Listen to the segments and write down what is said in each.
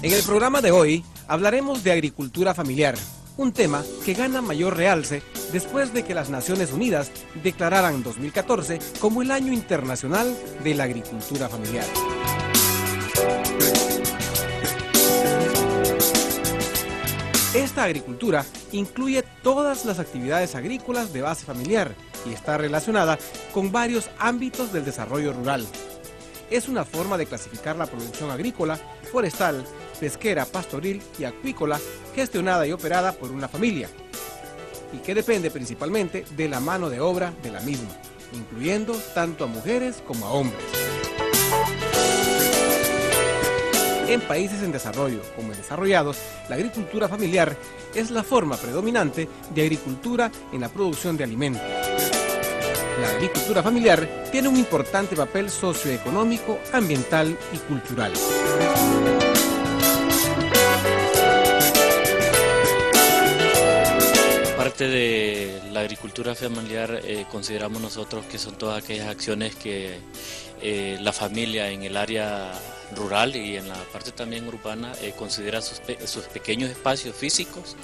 En el programa de hoy hablaremos de agricultura familiar, un tema que gana mayor realce después de que las Naciones Unidas declararan 2014 como el Año Internacional de la Agricultura Familiar. Esta agricultura incluye todas las actividades agrícolas de base familiar y está relacionada con varios ámbitos del desarrollo rural. Es una forma de clasificar la producción agrícola, forestal, pesquera, pastoril y acuícola gestionada y operada por una familia y que depende principalmente de la mano de obra de la misma, incluyendo tanto a mujeres como a hombres. En países en desarrollo como en desarrollados, la agricultura familiar es la forma predominante de agricultura en la producción de alimentos. La agricultura familiar tiene un importante papel socioeconómico, ambiental y cultural. Parte de la agricultura familiar consideramos nosotros que son todas aquellas acciones que la familia en el área rural y en la parte también urbana considera sus pequeños espacios físicos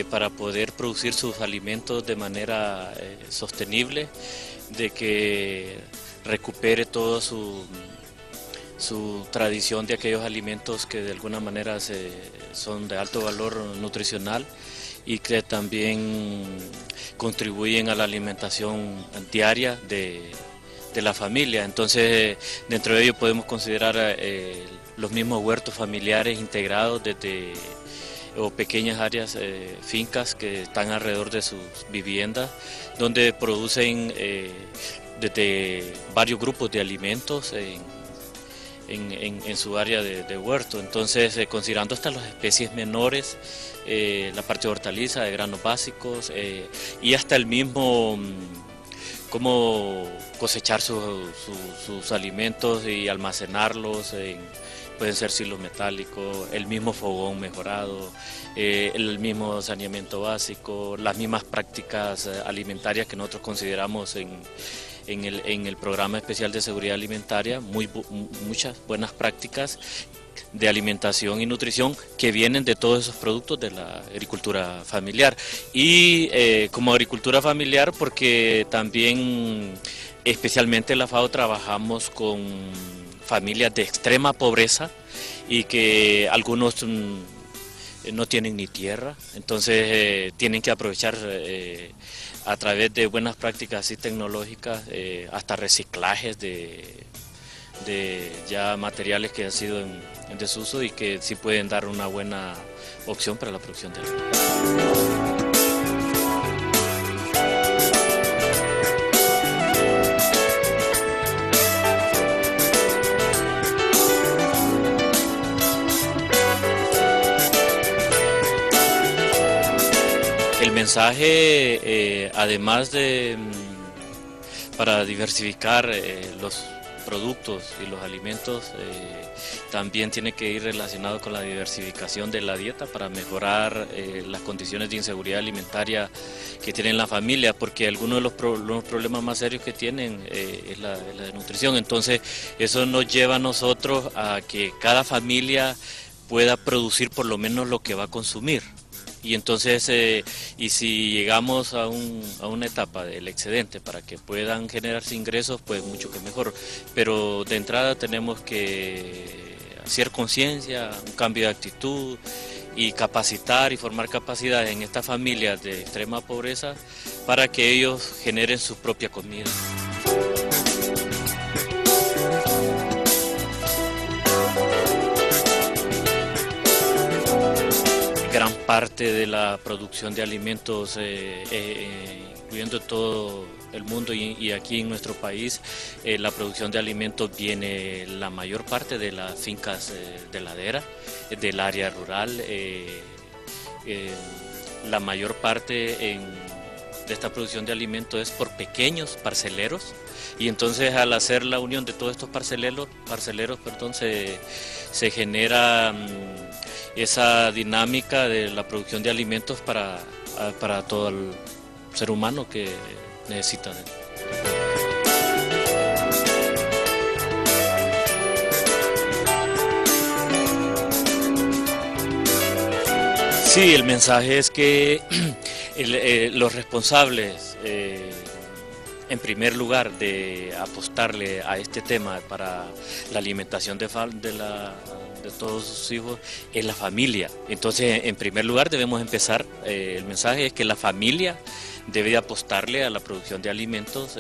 para poder producir sus alimentos de manera sostenible, de que recupere toda su tradición de aquellos alimentos que de alguna manera son de alto valor nutricional y que también contribuyen a la alimentación diaria de la familia. Entonces, dentro de ello podemos considerar los mismos huertos familiares integrados o pequeñas áreas, fincas que están alrededor de sus viviendas, donde producen desde varios grupos de alimentos en su área de huerto. Entonces, considerando hasta las especies menores, la parte de hortaliza, de granos básicos y hasta el mismo cómo cosechar sus alimentos y almacenarlos, pueden ser silos metálicos, el mismo fogón mejorado, el mismo saneamiento básico, las mismas prácticas alimentarias que nosotros consideramos en el programa especial de seguridad alimentaria, muchas buenas prácticas de alimentación y nutrición que vienen de todos esos productos de la agricultura familiar. Y como agricultura familiar, porque también especialmente en la FAO trabajamos con familias de extrema pobreza y que algunos no tienen ni tierra, entonces tienen que aprovechar a través de buenas prácticas y tecnológicas, hasta reciclajes de ya materiales que han sido en desuso y que sí pueden dar una buena opción para la producción de alimentos. El mensaje, además de para diversificar los productos y los alimentos, también tiene que ir relacionado con la diversificación de la dieta para mejorar las condiciones de inseguridad alimentaria que tienen la familia, porque algunos de los problemas más serios que tienen es la desnutrición. Entonces eso nos lleva a nosotros a que cada familia pueda producir por lo menos lo que va a consumir. Y entonces, y si llegamos a una etapa del excedente para que puedan generarse ingresos, pues mucho que mejor. Pero de entrada tenemos que hacer conciencia, un cambio de actitud y capacitar y formar capacidades en estas familias de extrema pobreza para que ellos generen su propia comida. Gran parte de la producción de alimentos, incluyendo todo el mundo y aquí en nuestro país, la producción de alimentos viene la mayor parte de las fincas de ladera, del área rural. La mayor parte de esta producción de alimentos es por pequeños parceleros, y entonces al hacer la unión de todos estos parceleros, se genera esa dinámica de la producción de alimentos para todo el ser humano que necesita de él. Sí, el mensaje es que los responsables, en primer lugar, de apostarle a este tema para la alimentación de todos sus hijos, es la familia. Entonces, en primer lugar, debemos empezar, el mensaje es que la familia debe apostarle a la producción de alimentos,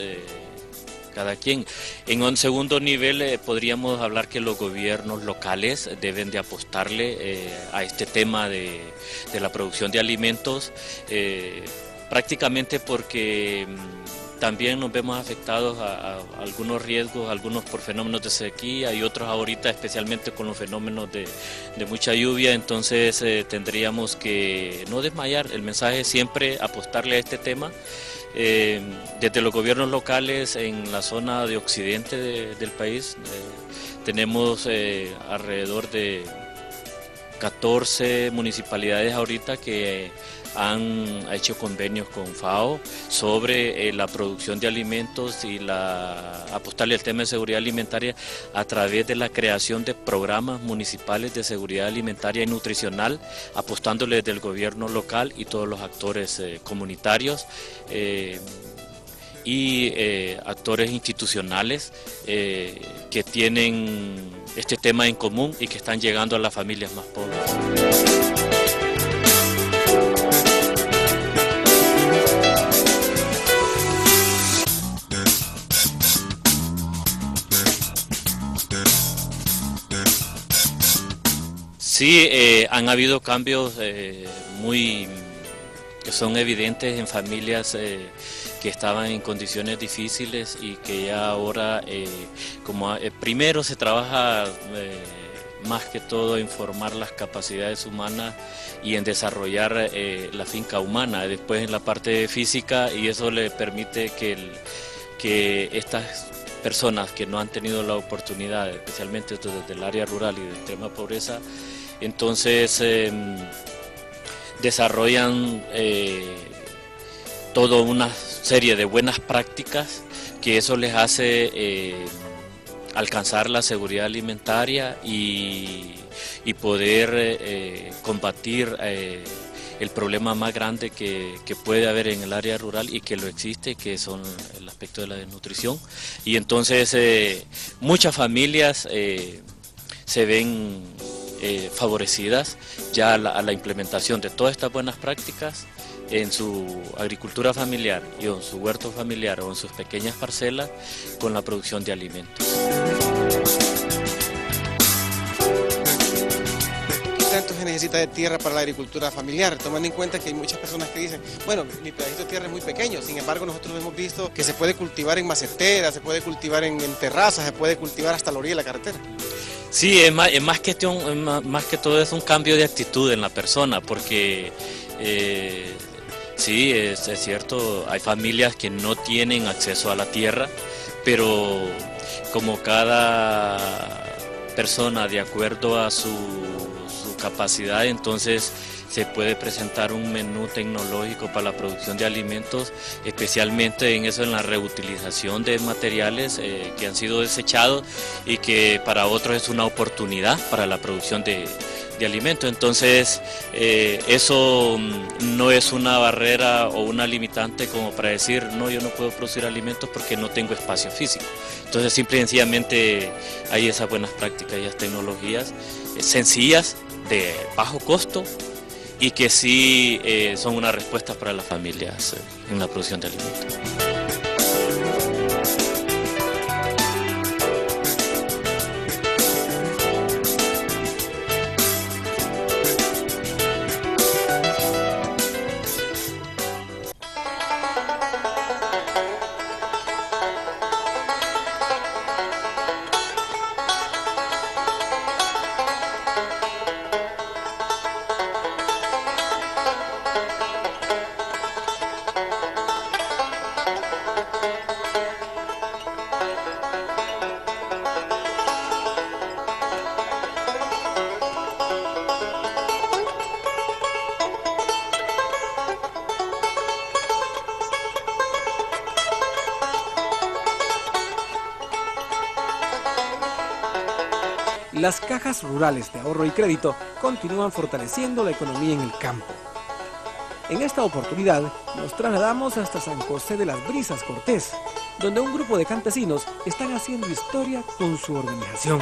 cada quien. En un segundo nivel podríamos hablar que los gobiernos locales deben de apostarle a este tema de la producción de alimentos, prácticamente porque también nos vemos afectados a algunos riesgos, algunos por fenómenos de sequía y otros ahorita especialmente con los fenómenos de mucha lluvia. Entonces tendríamos que no desmayar. El mensaje es siempre apostarle a este tema. Desde los gobiernos locales en la zona de occidente del país tenemos alrededor de 14 municipalidades ahorita que han hecho convenios con FAO sobre la producción de alimentos y apostarle al tema de seguridad alimentaria a través de la creación de programas municipales de seguridad alimentaria y nutricional, apostándole desde el gobierno local y todos los actores comunitarios y actores institucionales que tienen este tema en común y que están llegando a las familias más pobres. Sí, han habido cambios que son evidentes en familias que estaban en condiciones difíciles y que ya ahora, primero se trabaja más que todo en formar las capacidades humanas y en desarrollar la finca humana, después en la parte física, y eso le permite que estas personas que no han tenido la oportunidad, especialmente desde el área rural y de extrema pobreza, entonces desarrollan toda una serie de buenas prácticas que eso les hace alcanzar la seguridad alimentaria y poder combatir el problema más grande que puede haber en el área rural y que lo existe, que son el aspecto de la desnutrición. Y entonces muchas familias se ven favorecidas ya a la implementación de todas estas buenas prácticas en su agricultura familiar y en su huerto familiar o en sus pequeñas parcelas con la producción de alimentos. ¿Qué tanto se necesita de tierra para la agricultura familiar? Tomando en cuenta que hay muchas personas que dicen, bueno, mi pedacito de tierra es muy pequeño, sin embargo nosotros hemos visto que se puede cultivar en maceteras, se puede cultivar en terrazas, se puede cultivar hasta la orilla de la carretera. Sí, más que todo es un cambio de actitud en la persona, porque sí, es cierto, hay familias que no tienen acceso a la tierra, pero como cada persona de acuerdo a su capacidad, entonces se puede presentar un menú tecnológico para la producción de alimentos, especialmente en la reutilización de materiales que han sido desechados y que para otros es una oportunidad para la producción de alimentos. Entonces eso no es una barrera o una limitante como para decir, no, yo no puedo producir alimentos porque no tengo espacio físico. Entonces simple y sencillamente hay esas buenas prácticas y esas tecnologías sencillas, de bajo costo, y que sí son una respuesta para las familias en la producción de alimentos. Las cajas rurales de ahorro y crédito continúan fortaleciendo la economía en el campo. En esta oportunidad nos trasladamos hasta San José de las Brisas, Cortés, donde un grupo de campesinos están haciendo historia con su organización.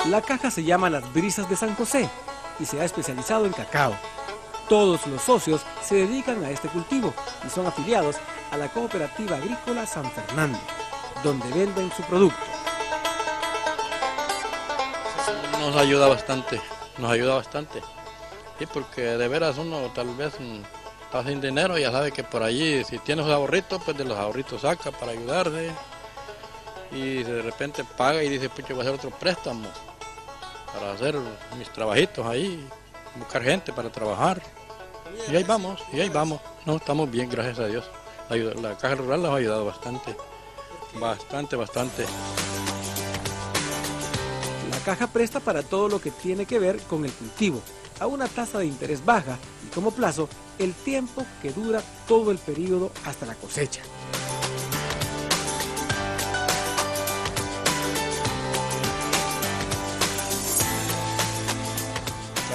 La caja se llama Las Brisas de San José y se ha especializado en cacao. Todos los socios se dedican a este cultivo y son afiliados a la Cooperativa Agrícola San Fernando, donde venden su producto. Nos ayuda bastante, sí, porque de veras uno tal vez está sin dinero, ya sabe que por allí si tiene sus ahorritos, pues de los ahorritos saca para ayudarse, y de repente paga y dice, pues yo voy a hacer otro préstamo para hacer mis trabajitos ahí, buscar gente para trabajar, y ahí vamos, no, estamos bien, gracias a Dios. La Caja Rural nos ha ayudado bastante. La caja presta para todo lo que tiene que ver con el cultivo, a una tasa de interés baja y como plazo el tiempo que dura todo el periodo hasta la cosecha.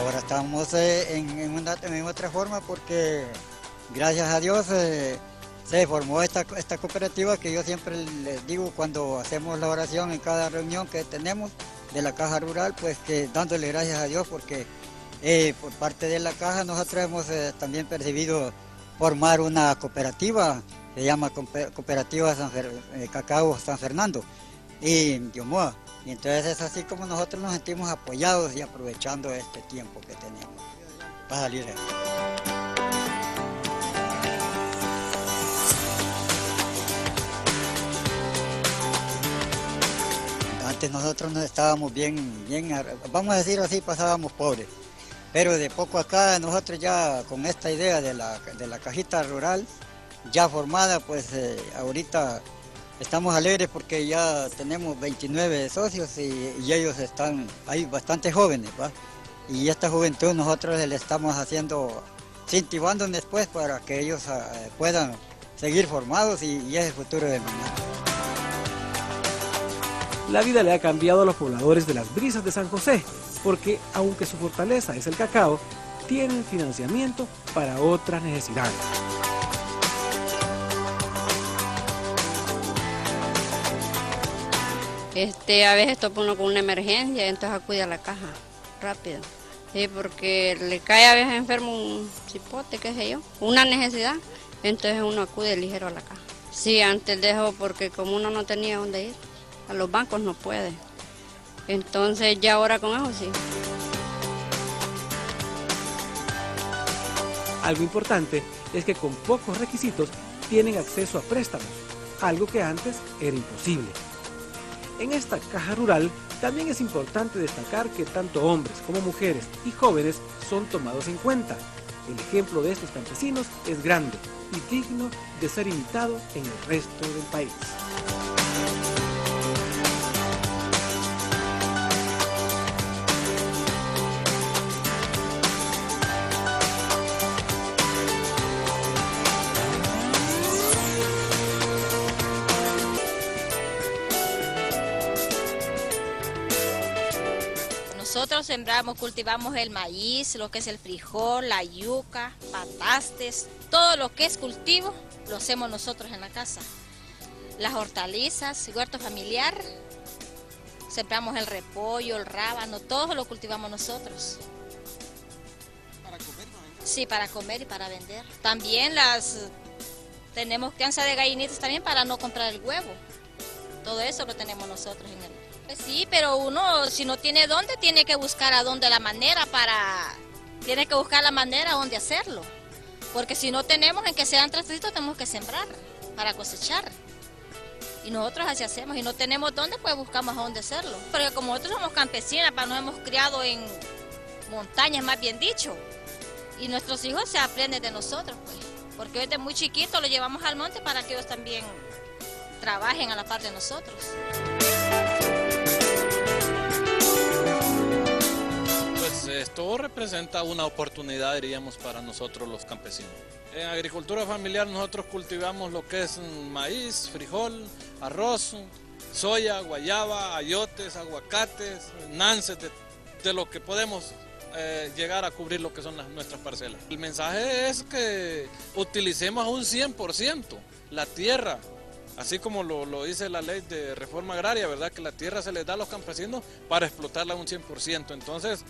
Ahora estamos en otra forma porque gracias a Dios se formó esta cooperativa que yo siempre les digo cuando hacemos la oración en cada reunión que tenemos de la Caja Rural, pues que dándole gracias a Dios porque por parte de la Caja nosotros hemos también percibido formar una cooperativa, se llama Cooperativa Cacao San Fernando y Diomoa. Y entonces es así como nosotros nos sentimos apoyados y aprovechando este tiempo que tenemos para salir de esto. Antes nosotros no estábamos bien, vamos a decir así, pasábamos pobres. Pero de poco acá nosotros ya con esta idea de la cajita rural ya formada, pues ahorita estamos alegres porque ya tenemos 29 socios y ellos hay bastantes jóvenes, ¿va? Y esta juventud nosotros le estamos haciendo, incentivando después para que ellos puedan seguir formados y es el futuro del mañana. La vida le ha cambiado a los pobladores de Las Brisas de San José, porque aunque su fortaleza es el cacao, tienen financiamiento para otras necesidades. A veces topa uno con una emergencia, entonces acude a la caja rápido. Sí, porque le cae a veces enfermo un cipote, qué sé yo, una necesidad, entonces uno acude ligero a la caja. Sí, antes dejo porque como uno no tenía dónde ir, a los bancos no puede. Entonces ya ahora con eso sí. Algo importante es que con pocos requisitos tienen acceso a préstamos, algo que antes era imposible. En esta caja rural también es importante destacar que tanto hombres como mujeres y jóvenes son tomados en cuenta. El ejemplo de estos campesinos es grande y digno de ser imitado en el resto del país. Nosotros sembramos, cultivamos el maíz, lo que es el frijol, la yuca, patastes, todo lo que es cultivo lo hacemos nosotros en la casa. Las hortalizas, huerto familiar, sembramos el repollo, el rábano, todo lo cultivamos nosotros. ¿Para comer? Sí, para comer y para vender. También tenemos crianza de gallinitas también para no comprar el huevo. Todo eso lo tenemos nosotros en el... Sí, pero uno si no tiene dónde, tiene que buscar tiene que buscar la manera donde hacerlo. Porque si no tenemos, en que sean trastecitos, tenemos que sembrar para cosechar. Y nosotros así hacemos, y no tenemos dónde, pues buscamos a dónde hacerlo. Porque como nosotros somos campesinas, nos hemos criado en montañas, más bien dicho. Y nuestros hijos se aprenden de nosotros, pues. Porque desde muy chiquitos lo llevamos al monte para que ellos también trabajen a la par de nosotros. Esto representa una oportunidad, diríamos, para nosotros los campesinos. En agricultura familiar nosotros cultivamos lo que es maíz, frijol, arroz, soya, guayaba, ayotes, aguacates, nances, de lo que podemos llegar a cubrir lo que son nuestras parcelas. El mensaje es que utilicemos un 100% la tierra, así como lo dice la ley de reforma agraria, ¿verdad? Que la tierra se les da a los campesinos para explotarla un 100%. Entonces,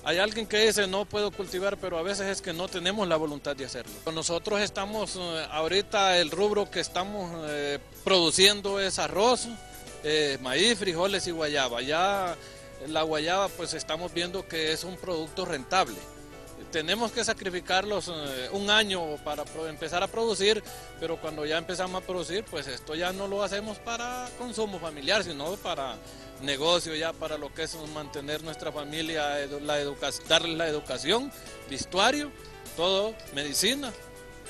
hay alguien que dice no puedo cultivar, pero a veces es que no tenemos la voluntad de hacerlo. Nosotros estamos, ahorita el rubro que estamos produciendo es arroz, maíz, frijoles y guayaba. Ya la guayaba pues estamos viendo que es un producto rentable. Tenemos que sacrificarlos un año para empezar a producir, pero cuando ya empezamos a producir, pues esto ya no lo hacemos para consumo familiar, sino para negocio, ya para lo que es mantener nuestra familia, darles la educación, vestuario, todo, medicina.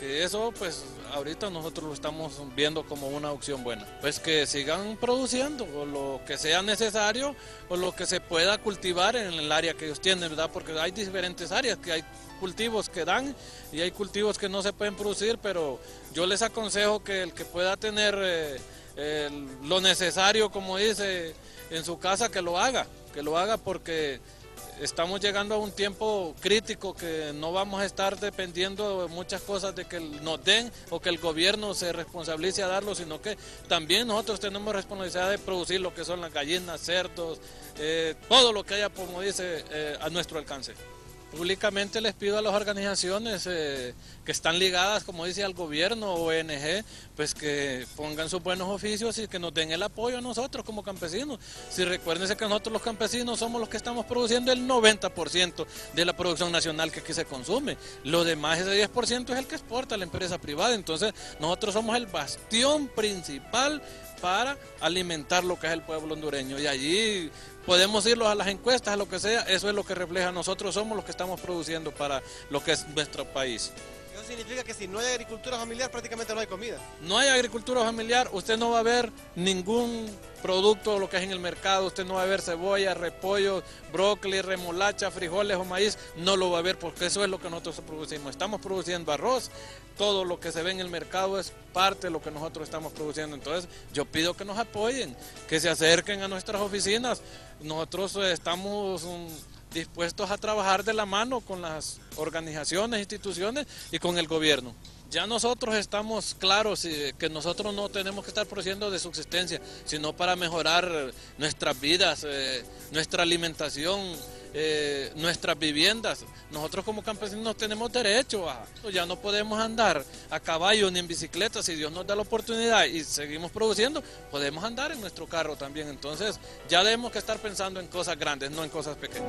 Que eso pues ahorita nosotros lo estamos viendo como una opción buena. Pues que sigan produciendo o lo que sea necesario o lo que se pueda cultivar en el área que ellos tienen, ¿verdad? Porque hay diferentes áreas, que hay cultivos que dan y hay cultivos que no se pueden producir, pero yo les aconsejo que el que pueda tener lo necesario, como dice, en su casa, que lo haga porque estamos llegando a un tiempo crítico que no vamos a estar dependiendo de muchas cosas de que nos den o que el gobierno se responsabilice a darlo, sino que también nosotros tenemos responsabilidad de producir lo que son las gallinas, cerdos, todo lo que haya, como dice, a nuestro alcance. Públicamente les pido a las organizaciones que están ligadas, como dice, al gobierno, ONG, pues que pongan sus buenos oficios y que nos den el apoyo a nosotros como campesinos. Si recuérdense que nosotros los campesinos somos los que estamos produciendo el 90% de la producción nacional que aquí se consume. Lo demás, ese 10% es el que exporta la empresa privada. Entonces nosotros somos el bastión principal para alimentar lo que es el pueblo hondureño. Y allí podemos irlos a las encuestas, a lo que sea, eso es lo que refleja. Nosotros somos los que estamos produciendo para lo que es nuestro país. Eso significa que si no hay agricultura familiar prácticamente no hay comida. No hay agricultura familiar, usted no va a ver ningún producto, lo que es en el mercado, usted no va a ver cebolla, repollo, brócoli, remolacha, frijoles o maíz, no lo va a ver porque eso es lo que nosotros producimos. Estamos produciendo arroz, todo lo que se ve en el mercado es parte de lo que nosotros estamos produciendo. Entonces yo pido que nos apoyen, que se acerquen a nuestras oficinas. Nosotros estamos dispuestos a trabajar de la mano con las organizaciones, instituciones y con el gobierno. Ya nosotros estamos claros que nosotros no tenemos que estar produciendo de subsistencia, sino para mejorar nuestras vidas, nuestra alimentación, nuestras viviendas. Nosotros como campesinos tenemos derecho ya no podemos andar a caballo ni en bicicleta. Si Dios nos da la oportunidad y seguimos produciendo, podemos andar en nuestro carro también. Entonces ya debemos que estar pensando en cosas grandes, no en cosas pequeñas.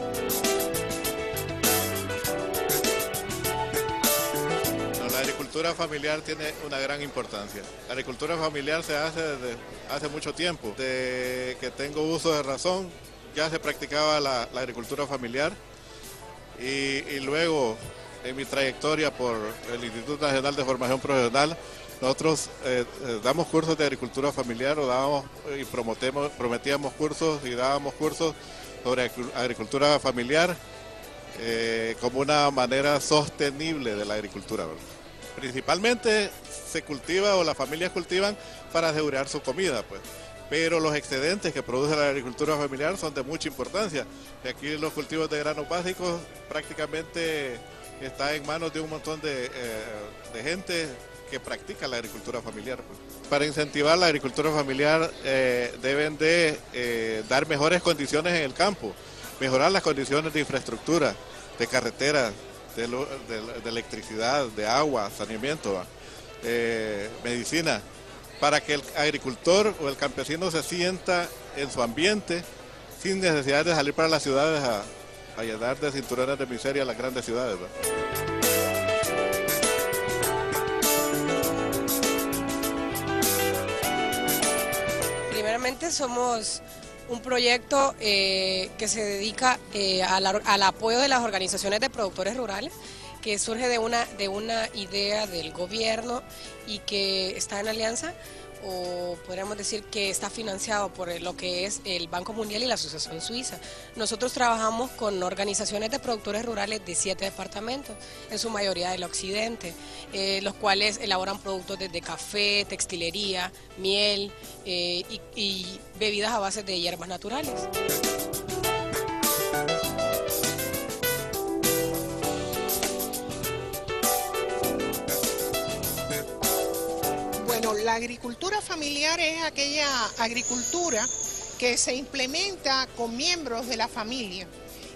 La agricultura familiar tiene una gran importancia. La agricultura familiar se hace desde hace mucho tiempo. Desde que tengo uso de razón, ya se practicaba la agricultura familiar y luego en mi trayectoria por el Instituto Nacional de Formación Profesional, nosotros damos cursos de agricultura familiar o dábamos y prometíamos cursos y dábamos cursos sobre agricultura familiar como una manera sostenible de la agricultura, ¿verdad? Principalmente se cultiva o las familias cultivan para asegurar su comida, pues. Pero los excedentes que produce la agricultura familiar son de mucha importancia. Y aquí los cultivos de granos básicos prácticamente están en manos de un montón de gente que practica la agricultura familiar, pues. Para incentivar la agricultura familiar deben de dar mejores condiciones en el campo, mejorar las condiciones de infraestructura, de carreteras, de electricidad, de agua, saneamiento, medicina, para que el agricultor o el campesino se sienta en su ambiente sin necesidad de salir para las ciudades a llenar de cinturones de miseria a las grandes ciudades, ¿verdad? Primeramente somos un proyecto que se dedica al apoyo de las organizaciones de productores rurales, que surge de una idea del gobierno y que está en alianza o podríamos decir que está financiado por lo que es el Banco Mundial y la Asociación Suiza. Nosotros trabajamos con organizaciones de productores rurales de 7 departamentos, en su mayoría del occidente, los cuales elaboran productos desde café, textilería, miel y bebidas a base de hierbas naturales. Bueno, la agricultura familiar es aquella agricultura que se implementa con miembros de la familia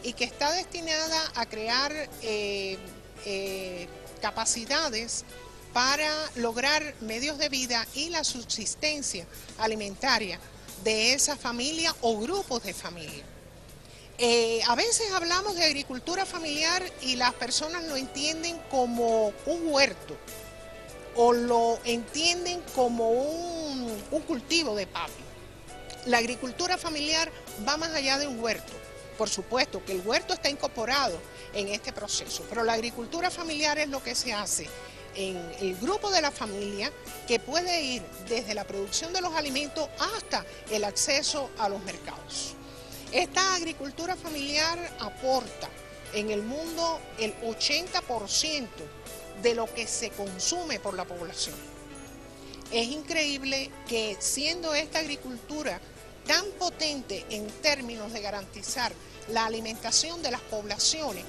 y que está destinada a crear capacidades para lograr medios de vida y la subsistencia alimentaria de esa familia o grupos de familia. A veces hablamos de agricultura familiar y las personas lo entienden como un huerto o lo entienden como un cultivo de papi. La agricultura familiar va más allá de un huerto. Por supuesto que el huerto está incorporado en este proceso, pero la agricultura familiar es lo que se hace en el grupo de la familia, que puede ir desde la producción de los alimentos hasta el acceso a los mercados. Esta agricultura familiar aporta en el mundo el 80% de lo que se consume por la población. Es increíble que siendo esta agricultura tan potente en términos de garantizar la alimentación de las poblaciones,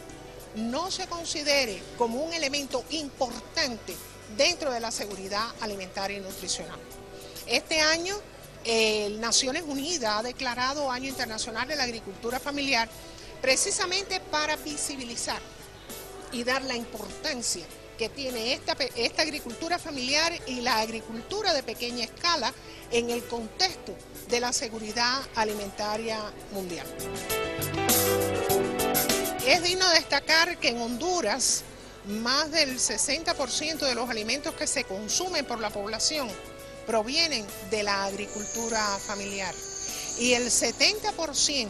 no se considere como un elemento importante dentro de la seguridad alimentaria y nutricional. Este año, Naciones Unidas ha declarado Año Internacional de la Agricultura Familiar precisamente para visibilizar y dar la importancia que tiene esta agricultura familiar y la agricultura de pequeña escala en el contexto de la seguridad alimentaria mundial. Es digno destacar que en Honduras más del 60% de los alimentos que se consumen por la población provienen de la agricultura familiar y el 70%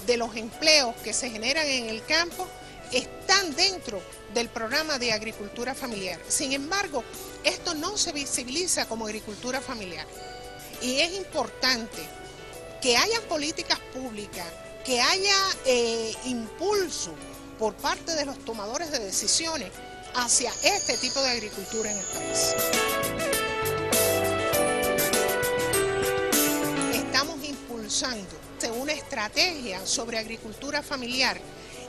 de los empleos que se generan en el campo están dentro del programa de agricultura familiar. Sin embargo, esto no se visibiliza como agricultura familiar y es importante que haya políticas públicas, que haya impulso por parte de los tomadores de decisiones hacia este tipo de agricultura en el país. Estamos impulsando una estrategia sobre agricultura familiar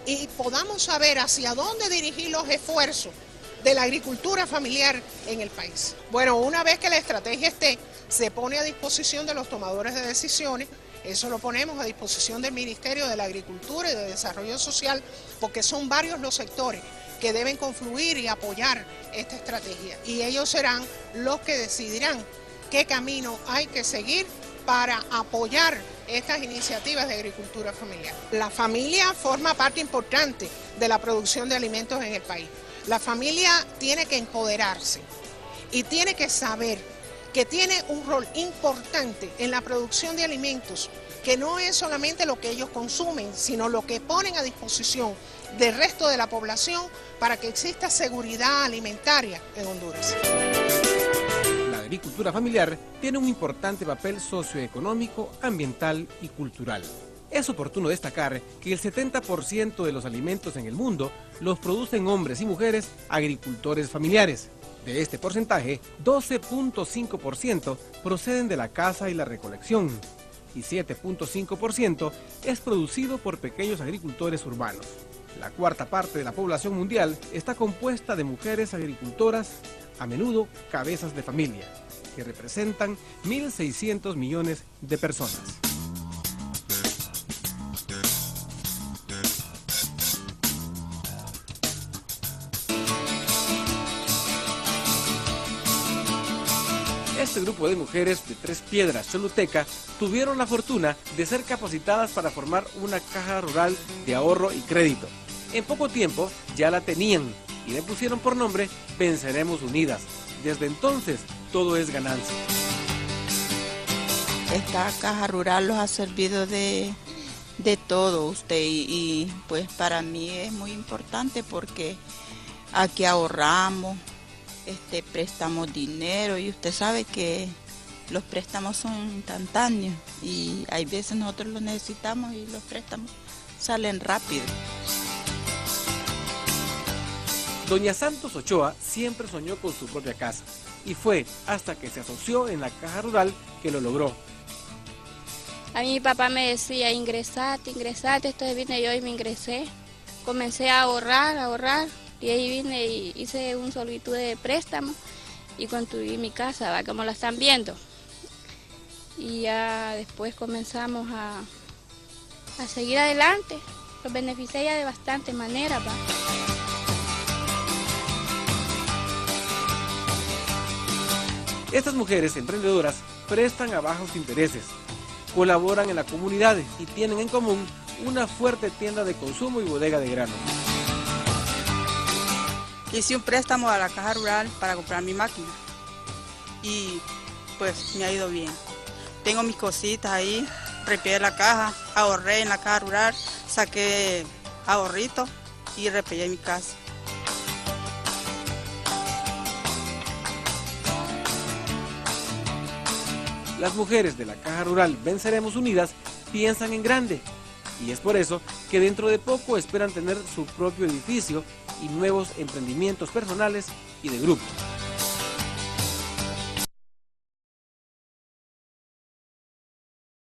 y podamos saber hacia dónde dirigir los esfuerzos de la agricultura familiar en el país. Bueno, una vez que la estrategia esté, se pone a disposición de los tomadores de decisiones. Eso lo ponemos a disposición del Ministerio de la Agricultura y de Desarrollo Social, porque son varios los sectores que deben confluir y apoyar esta estrategia. Y ellos serán los que decidirán qué camino hay que seguir para apoyar estas iniciativas de agricultura familiar. La familia forma parte importante de la producción de alimentos en el país. La familia tiene que empoderarse y tiene que saber que tiene un rol importante en la producción de alimentos, que no es solamente lo que ellos consumen, sino lo que ponen a disposición del resto de la población para que exista seguridad alimentaria en Honduras. La agricultura familiar tiene un importante papel socioeconómico, ambiental y cultural. Es oportuno destacar que el 70% de los alimentos en el mundo los producen hombres y mujeres agricultores familiares. De este porcentaje, 12.5% proceden de la caza y la recolección y 7.5% es producido por pequeños agricultores urbanos. La cuarta parte de la población mundial está compuesta de mujeres agricultoras, a menudo cabezas de familia, que representan 1.600 millones de personas. Este grupo de mujeres de Tres Piedras, Choluteca, tuvieron la fortuna de ser capacitadas para formar una caja rural de ahorro y crédito. En poco tiempo ya la tenían y le pusieron por nombre Venceremos Unidas. Desde entonces todo es ganancia. Esta caja rural los ha servido de todo usted y pues para mí es muy importante porque aquí ahorramos, prestamos dinero y usted sabe que los préstamos son instantáneos y hay veces nosotros los necesitamos y los préstamos salen rápido. Doña Santos Ochoa siempre soñó con su propia casa y fue hasta que se asoció en la Caja Rural que lo logró. A mí mi papá me decía, ingresate, entonces vine yo y me ingresé. Comencé a ahorrar, y ahí vine y hice un solicitud de préstamo y construí mi casa, ¿va? Como la están viendo. Y ya después comenzamos a seguir adelante. Los beneficié ya de bastante manera, ¿va? Estas mujeres emprendedoras prestan a bajos intereses, colaboran en la comunidad y tienen en común una fuerte tienda de consumo y bodega de grano. Hice un préstamo a la Caja Rural para comprar mi máquina y pues me ha ido bien. Tengo mis cositas ahí, repegué la caja, ahorré en la Caja Rural, saqué ahorrito y repegué mi casa. Las mujeres de la Caja Rural Venceremos Unidas piensan en grande y es por eso que dentro de poco esperan tener su propio edificio y nuevos emprendimientos personales y de grupo.